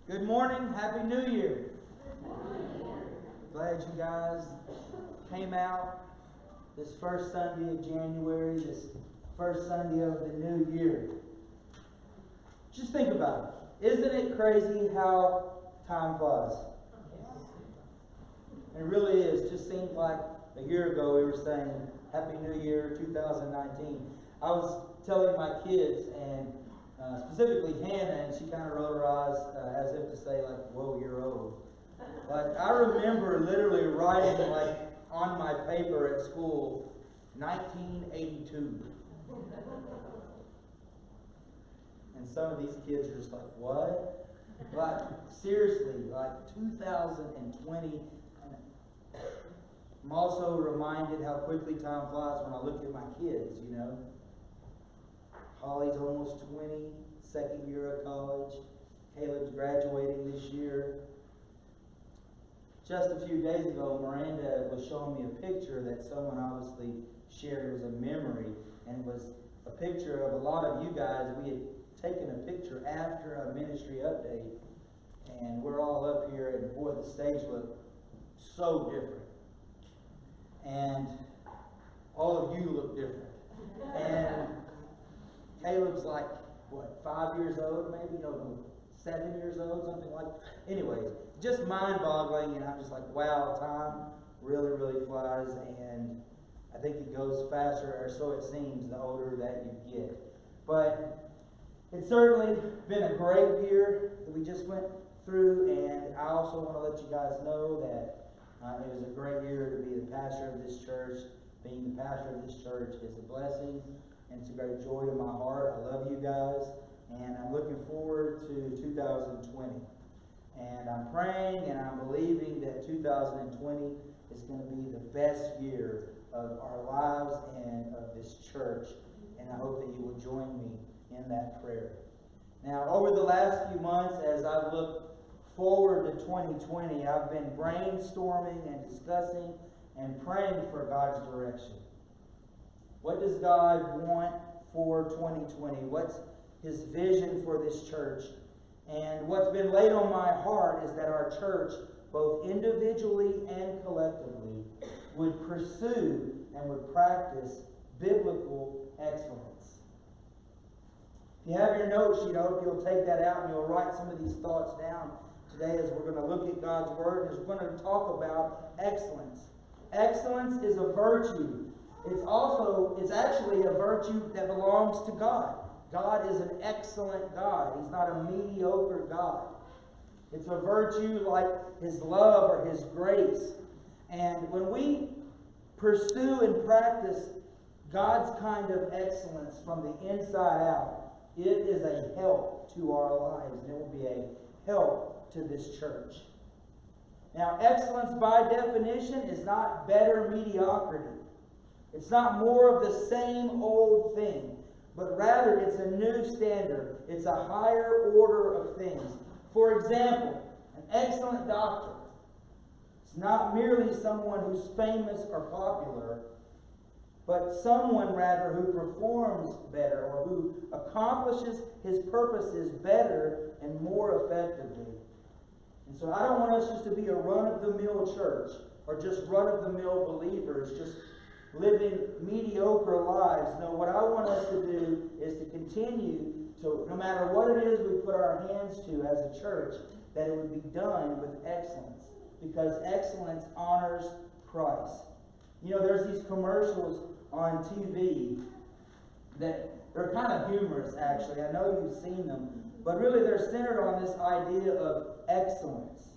Good morning. Happy New Year. Glad you guys came out this first Sunday of January, this first Sunday of the new year. Just think about it. Isn't it crazy how time flies? It really is. Just seems like a year ago we were saying Happy New Year 2019. I was telling my kids, and specifically Hannah, and she kind of rolled her eyes as if to say, like, whoa, you're old. Like, I remember literally writing, like, on my paper at school, 1982. And some of these kids are just like, what? Like, seriously, like 2020. I'm also reminded how quickly time flies when I look at my kids, you know. Holly's almost 20, second year of college. Caleb's graduating this year. Just a few days ago, Miranda was showing me a picture that someone obviously shared. It was a memory, and it was a picture of a lot of you guys. We had taken a picture after a ministry update, and we're all up here, and boy, the stage looked so different. And all of you look different. And Caleb's like, what, 5 years old maybe? No, 7 years old, something like that. Anyways, just mind-boggling, and I'm just like, wow, time really, really flies, and I think it goes faster, or so it seems, the older that you get. But it's certainly been a great year that we just went through, and I also want to let you guys know that it was a great year to be the pastor of this church. Being the pastor of this church is a blessing, and it's a great joy to my heart. I love you guys, and I'm looking forward to 2020. And I'm praying and I'm believing that 2020 is going to be the best year of our lives and of this church. And I hope that you will join me in that prayer. Now, over the last few months, as I've looked forward to 2020, I've been brainstorming and discussing and praying for God's direction. What does God want for 2020? What's His vision for this church? And what's been laid on my heart is that our church, both individually and collectively, would pursue and would practice biblical excellence. If you have your note sheet, I hope you'll take that out and you'll write some of these thoughts down today as we're going to look at God's Word, and as we're going to talk about excellence. Excellence is a virtue. It's actually a virtue that belongs to God. God is an excellent God. He's not a mediocre God. It's a virtue like His love or His grace. And when we pursue and practice God's kind of excellence from the inside out, it is a help to our lives, and it will be a help to this church. Now, excellence by definition is not better mediocrity. It's not more of the same old thing, but rather it's a new standard. It's a higher order of things. For example, an excellent doctor is not merely someone who's famous or popular, but someone rather who performs better or who accomplishes his purposes better and more effectively. And so I don't want us just to be a run-of-the-mill church or just run-of-the-mill believers, just living mediocre lives. No, what I want us to do is to continue to, no matter what it is we put our hands to as a church, that it would be done with excellence. Because excellence honors Christ. You know, there's these commercials on TV that they're kind of humorous, actually. I know you've seen them. But really they're centered on this idea of excellence.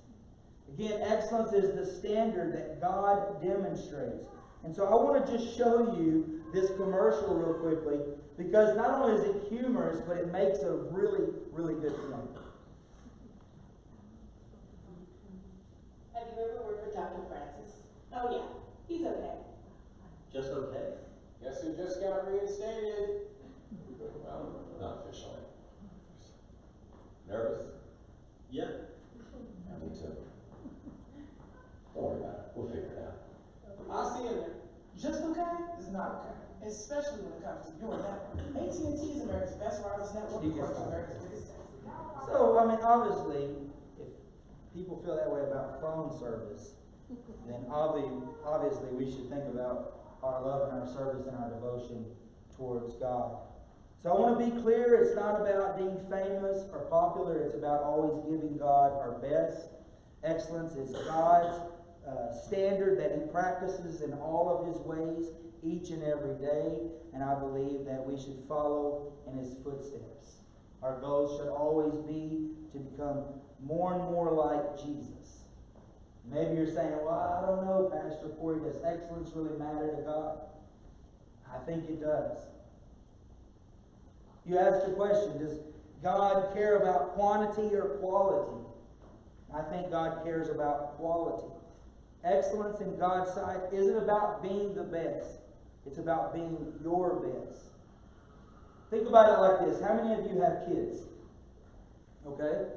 Again, excellence is the standard that God demonstrates. And so I want to just show you this commercial real quickly, because not only is it humorous, but it makes a really, really good point. Have you ever worked with Dr. Francis? Oh yeah, he's okay. Just okay? Guess who just got reinstated? Well, not officially. Nervous? Yeah. Yeah, me too. Don't worry about it. We'll figure it out. I'll see you there. Just okay is not okay, especially when it comes to your network. AT&T is America's best wireless network, according to America's biggest tech. So, I mean, obviously, people feel that way about phone service, then obviously we should think about our love and our service and our devotion towards God. So I want to be clear, it's not about being famous or popular, it's about always giving God our best. Excellence is God's standard that He practices in all of His ways each and every day, and I believe that we should follow in His footsteps. Our goal should always be to become more and more like Jesus. Maybe you're saying, well, I don't know, Pastor Cory, does excellence really matter to God? I think it does. You ask the question, does God care about quantity or quality? I think God cares about quality. Excellence in God's sight isn't about being the best. It's about being your best. Think about it like this. How many of you have kids? Okay?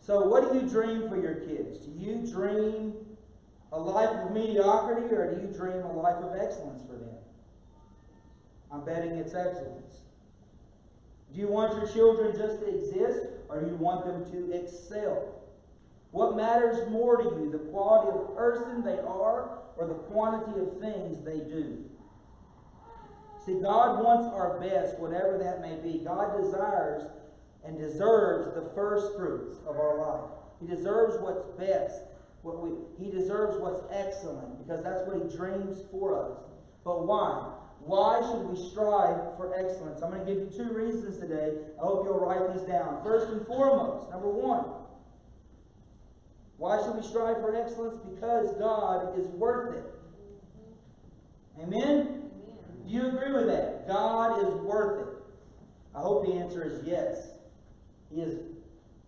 So what do you dream for your kids? Do you dream a life of mediocrity, or do you dream a life of excellence for them? I'm betting it's excellence. Do you want your children just to exist, or do you want them to excel? What matters more to you, the quality of person they are, or the quantity of things they do? See, God wants our best, whatever that may be. God desires and deserves the first fruits of our life. He deserves what's best. He deserves what's excellent, because that's what He dreams for us. But why? Why should we strive for excellence? I'm going to give you 2 reasons today. I hope you'll write these down. First and foremost, number 1. Why should we strive for excellence? Because God is worth it. Amen? Do you agree with that? God is worth it. I hope the answer is yes. He is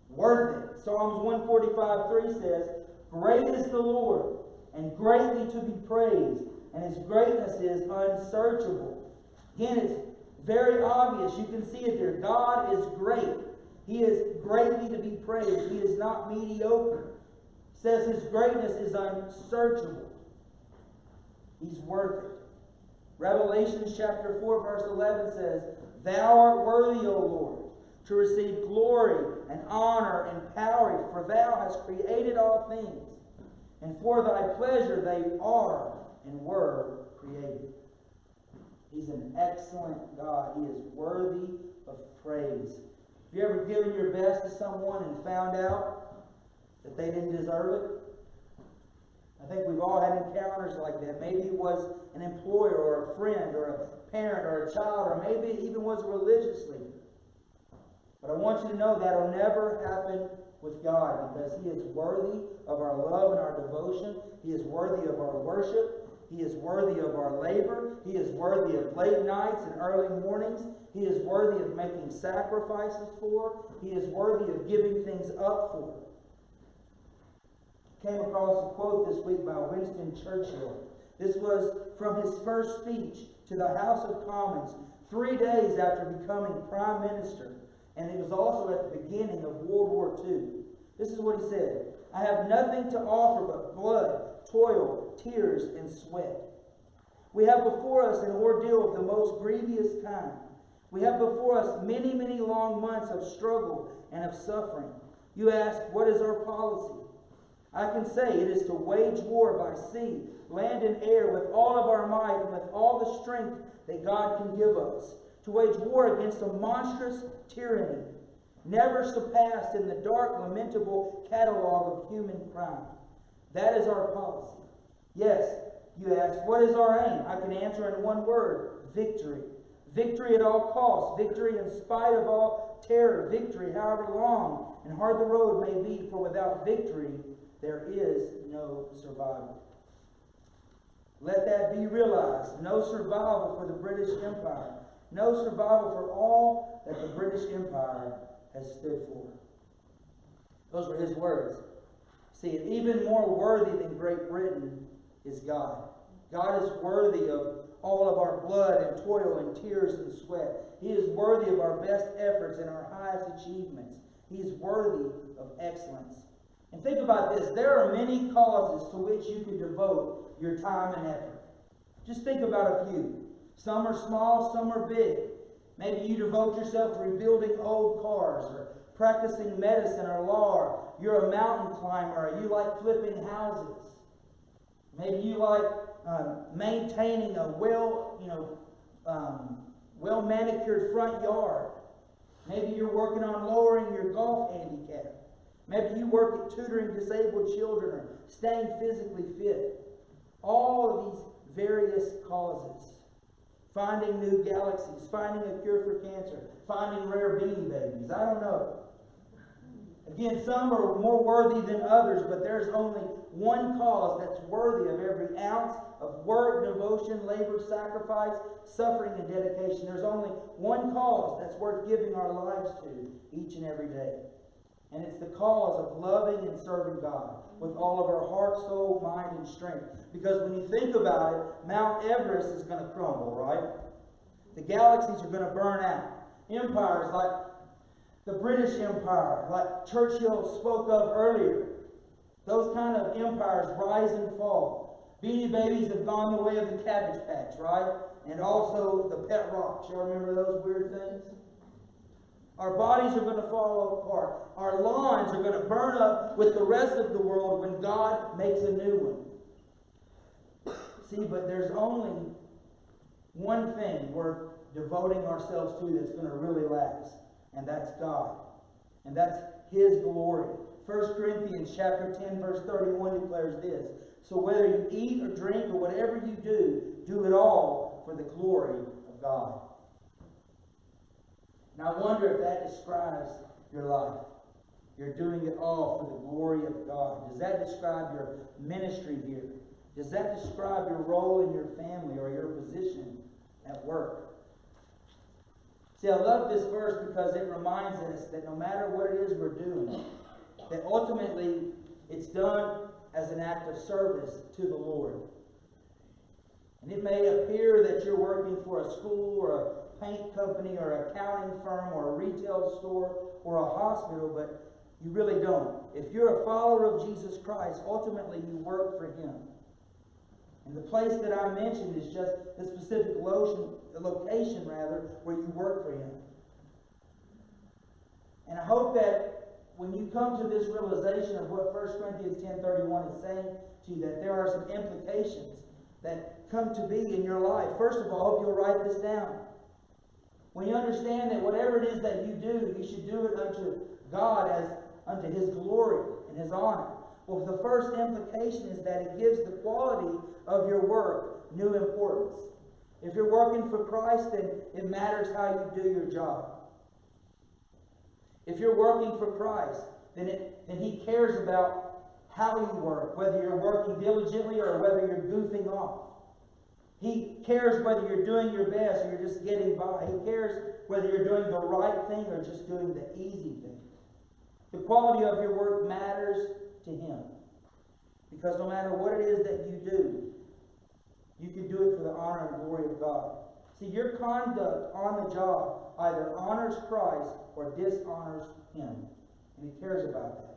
worth it. Psalms 145:3 says, "Great is the Lord, and greatly to be praised, and His greatness is unsearchable." Again, it's very obvious. You can see it there. God is great. He is greatly to be praised. He is not mediocre. It says His greatness is unsearchable. He's worth it. Revelation chapter 4 verse 11 says, "Thou art worthy, O Lord, to receive glory and honor and power, for Thou hast created all things, and for Thy pleasure they are and were created." He's an excellent God. He is worthy of praise. Have you ever given your best to someone and found out that they didn't deserve it? I think we've all had encounters like that. Maybe it was an employer or a friend or a parent or a child, or maybe it even was a religious leader. But I want you to know that will never happen with God, because He is worthy of our love and our devotion. He is worthy of our worship. He is worthy of our labor. He is worthy of late nights and early mornings. He is worthy of making sacrifices for. He is worthy of giving things up for. Came across a quote this week by Winston Churchill. This was from his first speech to the House of Commons 3 days after becoming Prime Minister, and it was also at the beginning of World War II. This is what he said: "I have nothing to offer but blood, toil, tears, and sweat. We have before us an ordeal of the most grievous kind. We have before us many, many long months of struggle and of suffering. You ask, what is our policy? I can say it is to wage war by sea, land, and air with all of our might and with all the strength that God can give us. To wage war against a monstrous tyranny, never surpassed in the dark, lamentable catalog of human crime. That is our policy. Yes, you ask, what is our aim? I can answer in one word: victory. Victory at all costs. Victory in spite of all terror. Victory, however long and hard the road may be, for without victory, there is no survival." Let that be realized. No survival for the British Empire. No survival for all that the British Empire has stood for. Those were his words. See, even more worthy than Great Britain is God. God is worthy of all of our blood and toil and tears and sweat. He is worthy of our best efforts and our highest achievements. He is worthy of excellence. And think about this. There are many causes to which you can devote your time and effort. Just think about a few. Some are small, some are big. Maybe you devote yourself to rebuilding old cars, or practicing medicine or law, or you're a mountain climber, or you like flipping houses. Maybe you like maintaining a well manicured front yard. Maybe you're working on lowering your golf handicap. Maybe you work at tutoring disabled children or staying physically fit. All of these various causes. Finding new galaxies, finding a cure for cancer, finding rare beanie babies. I don't know. Again, some are more worthy than others, but there's only one cause that's worthy of every ounce of work, devotion, labor, sacrifice, suffering, and dedication. There's only one cause that's worth giving our lives to each and every day. And it's the cause of loving and serving God with all of our heart, soul, mind, and strength. Because when you think about it, Mount Everest is going to crumble, right? The galaxies are going to burn out. Empires like the British Empire, like Churchill spoke of earlier, those kind of empires rise and fall. Beanie Babies have gone the way of the Cabbage Patch, right? And also the pet rocks. Y'all remember those weird things? Our bodies are going to fall apart. Our lawns are going to burn up with the rest of the world when God makes a new one. See, but there's only one thing worth devoting ourselves to that's going to really last, and that's God. And that's His glory. 1 Corinthians chapter 10, verse 31 declares this: so whether you eat or drink or whatever you do, do it all for the glory of God. Now I wonder if that describes your life. You're doing it all for the glory of God. Does that describe your ministry here? Does that describe your role in your family or your position at work? See, I love this verse because it reminds us that no matter what it is we're doing, that ultimately it's done as an act of service to the Lord. And it may appear that you're working for a school or a paint company or an accounting firm or a retail store or a hospital, but you really don't. If you're a follower of Jesus Christ, ultimately you work for Him. And the place that I mentioned is just the specific location where you work for Him. And I hope that when you come to this realization of what 1 Corinthians 10:31 is saying to you, that there are some implications that come to be in your life. First of all, I hope you'll write this down. When you understand that whatever it is that you do, you should do it unto God as unto His glory and His honor. Well, the first implication is that it gives the quality of your work new importance. If you're working for Christ, then it matters how you do your job. If you're working for Christ, then He cares about how you work, whether you're working diligently or whether you're goofing off. He cares whether you're doing your best or you're just getting by. He cares whether you're doing the right thing or just doing the easy thing. The quality of your work matters to Him. Because no matter what it is that you do, you can do it for the honor and glory of God. See, your conduct on the job either honors Christ or dishonors Him. And He cares about that.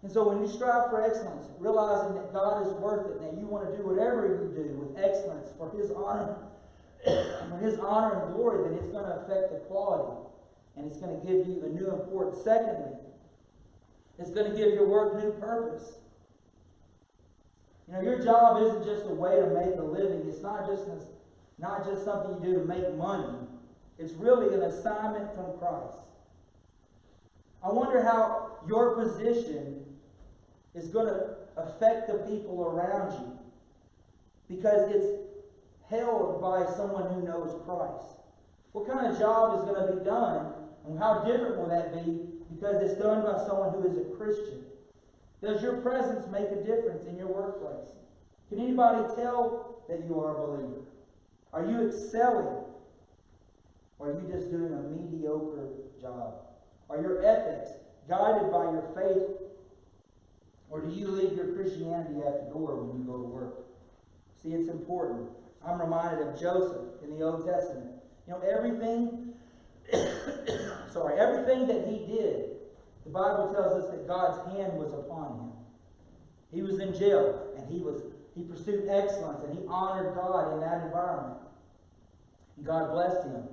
And so when you strive for excellence, realizing that God is worth it, and that you want to do whatever you do with excellence for His honor, and glory, then it's going to affect the quality. And it's going to give you a new importance. Secondly, it's going to give your work new purpose. You know, your job isn't just a way to make a living. It's not just something you do to make money. It's really an assignment from Christ. I wonder how your position is going to affect the people around you, because it's held by someone who knows Christ. What kind of job is going to be done, and how different will that be because it's done by someone who is a Christian? Does your presence make a difference in your workplace? Can anybody tell that you are a believer? Are you excelling? Or are you just doing a mediocre job? Are your ethics guided by your faith? Or do you leave your Christianity at the door when you go to work? See, it's important. I'm reminded of Joseph in the Old Testament. You know, everything that he did, the Bible tells us that God's hand was upon him. He was in jail, and he pursued excellence, and he honored God in that environment. And God blessed him.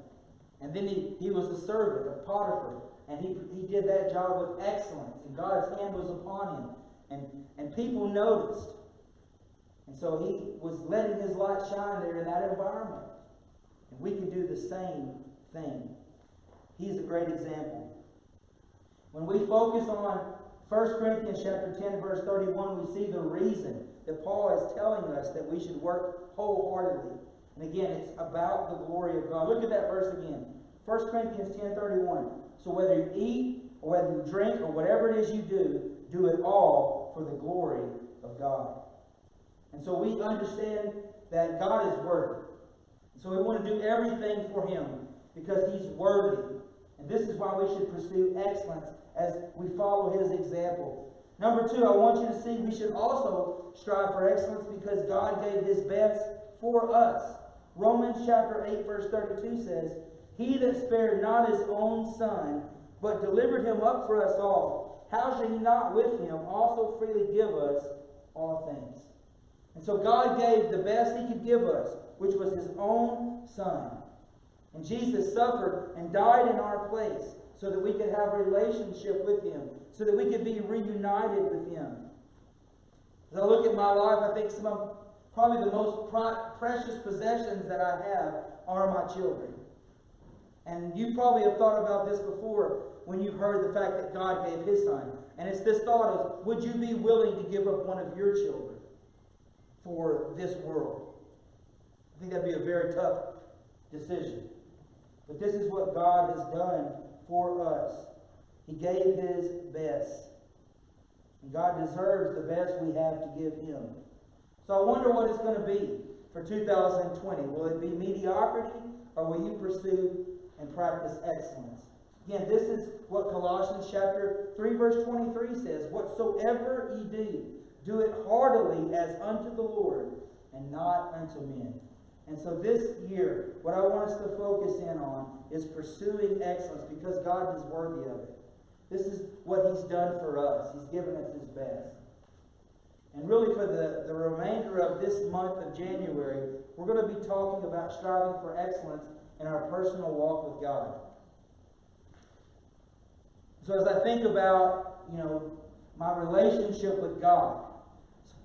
And then he was a servant of Potiphar. And he did that job with excellence. And God's hand was upon him. And people noticed. And so he was letting his light shine there in that environment. And we can do the same thing. He's a great example. When we focus on 1 Corinthians chapter 10, verse 31, we see the reason that Paul is telling us that we should work wholeheartedly. And again, it's about the glory of God. Look at that verse again. 1 Corinthians 10:31. So whether you eat, or whether you drink, or whatever it is you do, do it all for the glory of God. And so we understand that God is worthy. So we want to do everything for Him because He's worthy. And this is why we should pursue excellence as we follow His example. Number 2, I want you to see we should also strive for excellence because God gave His best for us. Romans chapter 8 verse 32 says, He that spared not His own Son, but delivered Him up for us all, how shall He not with Him also freely give us all things? And so God gave the best He could give us, which was His own Son. And Jesus suffered and died in our place so that we could have a relationship with Him, so that we could be reunited with Him. As I look at my life, I think some of probably the most precious possessions that I have are my children. And you probably have thought about this before when you've heard the fact that God gave His Son. And it's this thought of, would you be willing to give up one of your children for this world? I think that'd be a very tough decision. But this is what God has done for us. He gave His best. And God deserves the best we have to give Him. So I wonder what it's going to be for 2020. Will it be mediocrity, or will you pursue and practice excellence? Again, this is what Colossians chapter 3 verse 23 says. Whatsoever ye do, do it heartily as unto the Lord, and not unto men. And so this year, what I want us to focus in on is pursuing excellence because God is worthy of it. This is what He's done for us. He's given us His best. And really for the remainder of this month of January, we're going to be talking about striving for excellence in our personal walk with God. So as I think about, my relationship with God,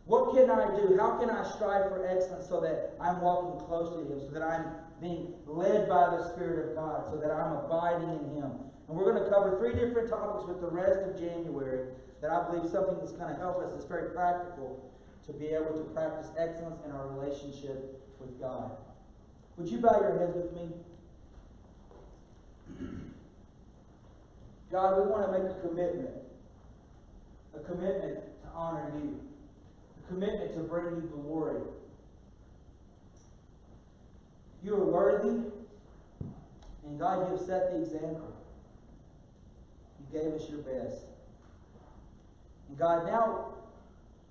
what can I do? How can I strive for excellence so that I'm walking close to Him, so that I'm being led by the Spirit of God, so that I'm abiding in Him? And we're going to cover 3 different topics with the rest of January that I believe something that's going to help us. It's very practical to be able to practice excellence in our relationship with God. Would you bow your heads with me? God, we want to make a commitment to honor You, a commitment to bring You glory. You are worthy, and God, You have set the example. You gave us Your best. And God, now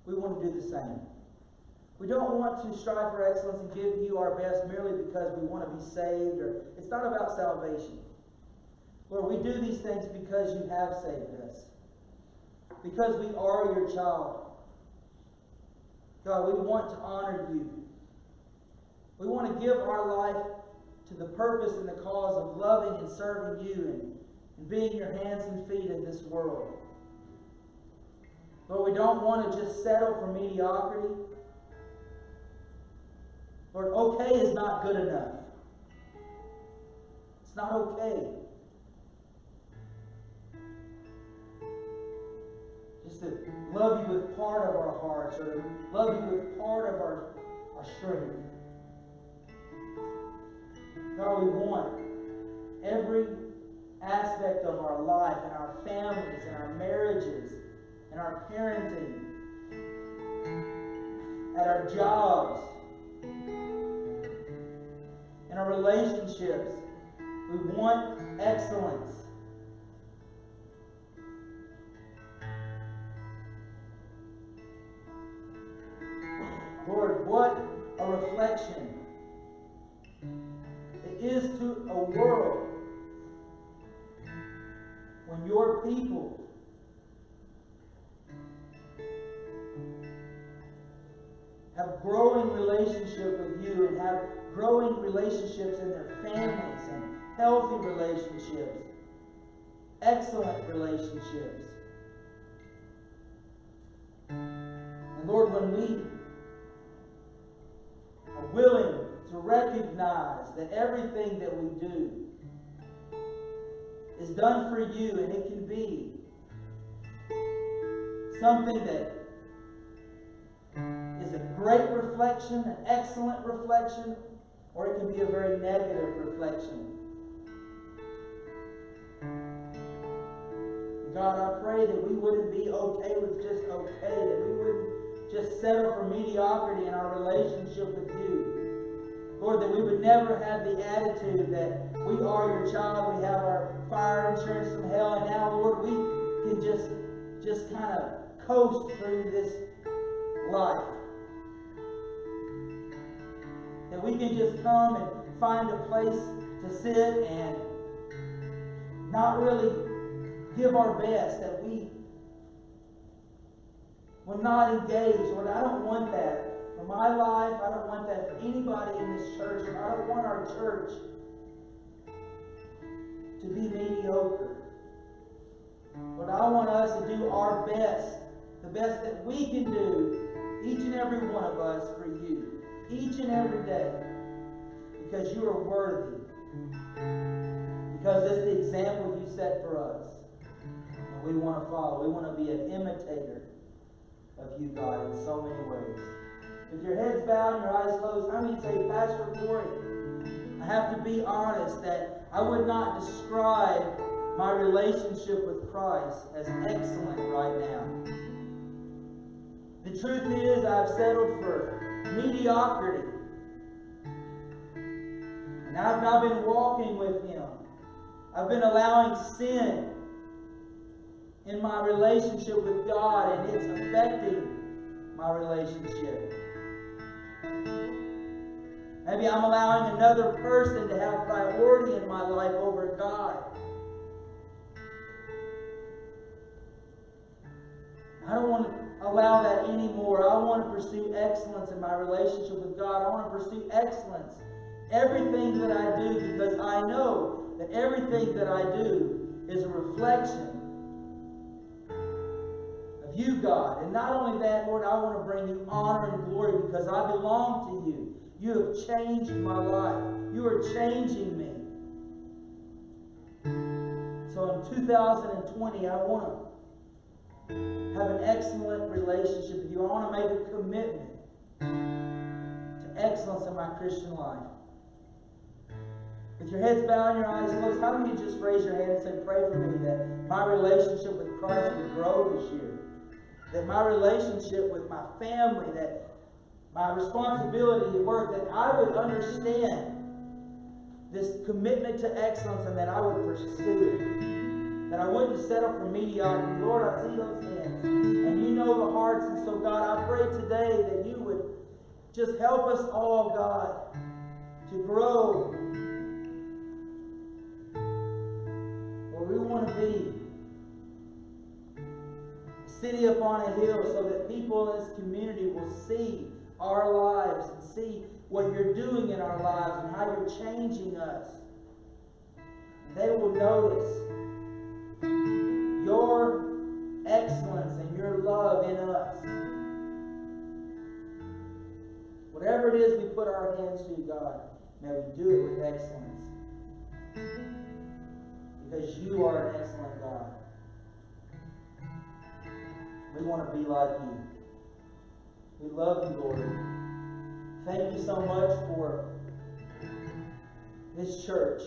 we want to do the same. We don't want to strive for excellence and give You our best merely because we want to be saved, or it's not about salvation. Lord, we do these things because You have saved us. Because we are Your child. God, we want to honor You. We want to give our life to the purpose and the cause of loving and serving You and being Your hands and feet in this world. Lord, we don't want to just settle for mediocrity. Lord, okay is not good enough. It's not okay. Just to love You with part of our hearts, or to love You with part of our strength. God, we want every aspect of our life, and our families, and our marriages, and our parenting, at our jobs, in our relationships. We want excellence. Lord, what a reflection it is to a world when Your people have growing relationship with You and have growing relationships in their families and healthy relationships, excellent relationships. And Lord, when we are willing to recognize that everything that we do is done for you, and it can be something that is a great reflection, an excellent reflection, or it can be a very negative reflection. God, I pray that we wouldn't be okay with just okay, that we wouldn't just settle for mediocrity in our relationship with you. Lord, that we would never have the attitude that we are your child, we have our fire insurance from hell, and now, Lord, we can just kind of coast through this life. That we can just come and find a place to sit and not really give our best, that we will not engage. Lord, I don't want that for my life. I don't want that for anybody in this church. And I don't want our church to be mediocre. Lord, I want us to do our best, the best that we can do, each and every one of us, for you, each and every day, because you are worthy, because it's the example you set for us. We want to follow. We want to be an imitator of you, God, in so many ways. With your heads bowed and your eyes closed, how many say, Pastor Cory, I have to be honest that I would not describe my relationship with Christ as excellent right now. The truth is, I've settled for mediocrity. And I've not been walking with Him. I've been allowing sin in my relationship with God, and it's affecting my relationship. Maybe I'm allowing another person to have priority in my life over God. I don't want to allow that anymore. I want to pursue excellence in my relationship with God. I want to pursue excellence. Everything that I do, because I know that everything that I do is a reflection of you, God. And not only that, Lord, I want to bring you honor and glory because I belong to you. You have changed my life. You are changing me. So in 2020, I want to have an excellent relationship with you. I want to make a commitment to excellence in my Christian life. With your heads bowed and your eyes closed, how many of you just raise your hand and say, pray for me that my relationship with Christ would grow this year? That my relationship with my family, that my responsibility at work, that I would understand this commitment to excellence and that I would pursue it. That I wouldn't settle for mediocrity. Lord, I see those hands. And you know the hearts. And so, God, I pray today that you would just help us all, God, to grow where we want to be. A city upon a hill so that people in this community will see our lives and see what you're doing in our lives and how you're changing us. And they will notice your excellence and your love in us. Whatever it is we put our hands to, God, may we do it with excellence. Because you are an excellent God. We want to be like you. We love you, Lord. Thank you so much for this church.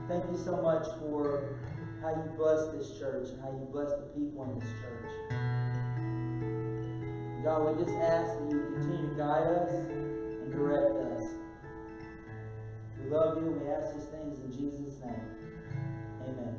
Thank you so much for how you bless this church and how you bless the people in this church. God, we just ask that you continue to guide us and direct us. We love you and we ask these things in Jesus' name. Amen.